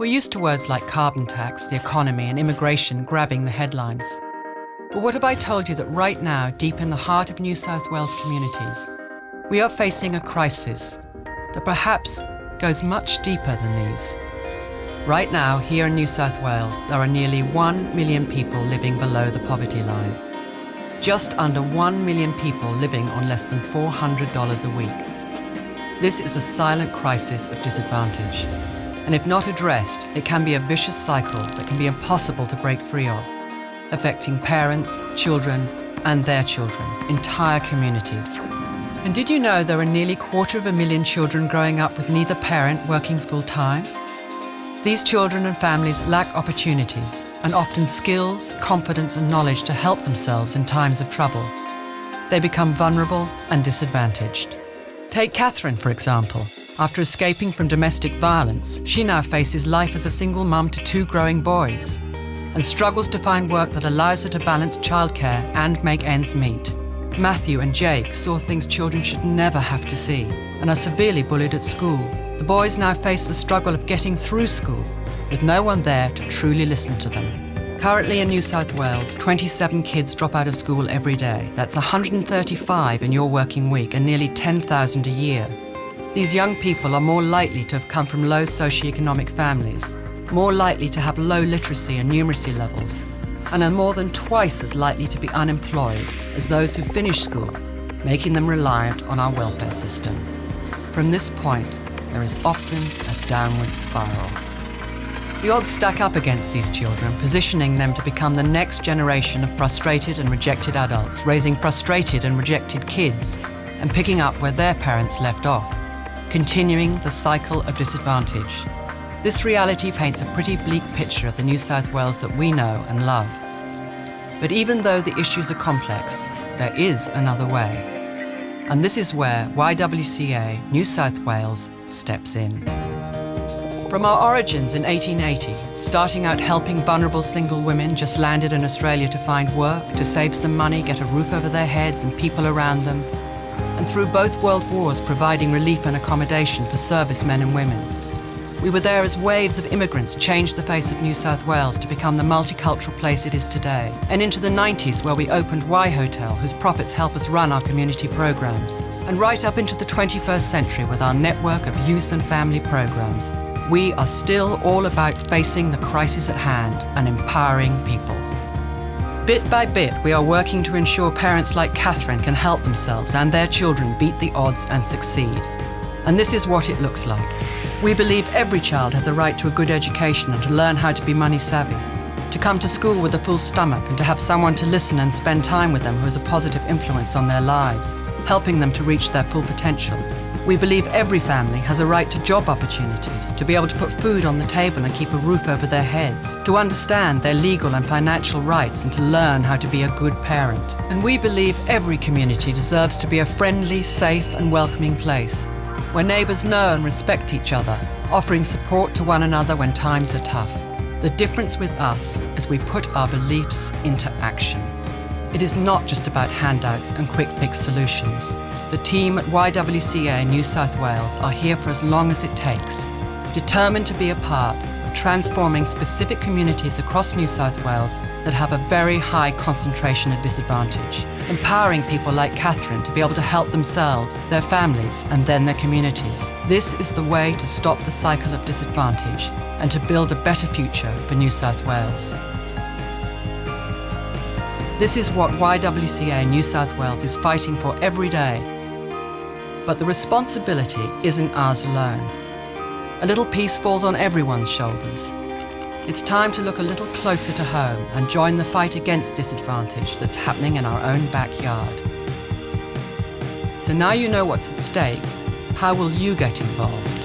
We're used to words like carbon tax, the economy, and immigration grabbing the headlines. But what if I told you that right now, deep in the heart of New South Wales communities, we are facing a crisis that perhaps goes much deeper than these. Right now, here in New South Wales, there are nearly 1 million people living below the poverty line. Just under 1 million people living on less than $400 a week. This is a silent crisis of disadvantage. And if not addressed, it can be a vicious cycle that can be impossible to break free of, affecting parents, children, and their children, entire communities. And did you know there are nearly 250,000 children growing up with neither parent working full-time? These children and families lack opportunities and often skills, confidence and knowledge to help themselves in times of trouble. They become vulnerable and disadvantaged. Take Catherine, for example. After escaping from domestic violence, she now faces life as a single mum to 2 growing boys and struggles to find work that allows her to balance childcare and make ends meet. Matthew and Jake saw things children should never have to see and are severely bullied at school. The boys now face the struggle of getting through school with no one there to truly listen to them. Currently in New South Wales, 27 kids drop out of school every day. That's 135 in your working week and nearly 10,000 a year. These young people are more likely to have come from low socioeconomic families, more likely to have low literacy and numeracy levels, and are more than twice as likely to be unemployed as those who finish school, making them reliant on our welfare system. From this point, there is often a downward spiral. The odds stack up against these children, positioning them to become the next generation of frustrated and rejected adults, raising frustrated and rejected kids, and picking up where their parents left off, continuing the cycle of disadvantage. This reality paints a pretty bleak picture of the New South Wales that we know and love. But even though the issues are complex, there is another way. And this is where YWCA New South Wales steps in. From our origins in 1880, starting out helping vulnerable single women just landed in Australia to find work, to save some money, get a roof over their heads and people around them, and through both world wars providing relief and accommodation for servicemen and women. We were there as waves of immigrants changed the face of New South Wales to become the multicultural place it is today, and into the 90s where we opened Y Hotel, whose profits help us run our community programs, and right up into the 21st century with our network of youth and family programs. We are still all about facing the crisis at hand and empowering people. Bit by bit, we are working to ensure parents like Catherine can help themselves and their children beat the odds and succeed. And this is what it looks like. We believe every child has a right to a good education and to learn how to be money savvy, to come to school with a full stomach and to have someone to listen and spend time with them who has a positive influence on their lives, helping them to reach their full potential. We believe every family has a right to job opportunities, to be able to put food on the table and keep a roof over their heads, to understand their legal and financial rights and to learn how to be a good parent. And we believe every community deserves to be a friendly, safe and welcoming place, where neighbours know and respect each other, offering support to one another when times are tough. The difference with us is we put our beliefs into action. It is not just about handouts and quick fix solutions. The team at YWCA New South Wales are here for as long as it takes, determined to be a part of transforming specific communities across New South Wales that have a very high concentration of disadvantage, empowering people like Catherine to be able to help themselves, their families, and then their communities. This is the way to stop the cycle of disadvantage and to build a better future for New South Wales. This is what YWCA New South Wales is fighting for every day. But the responsibility isn't ours alone. A little piece falls on everyone's shoulders. It's time to look a little closer to home and join the fight against disadvantage that's happening in our own backyard. So now you know what's at stake, how will you get involved?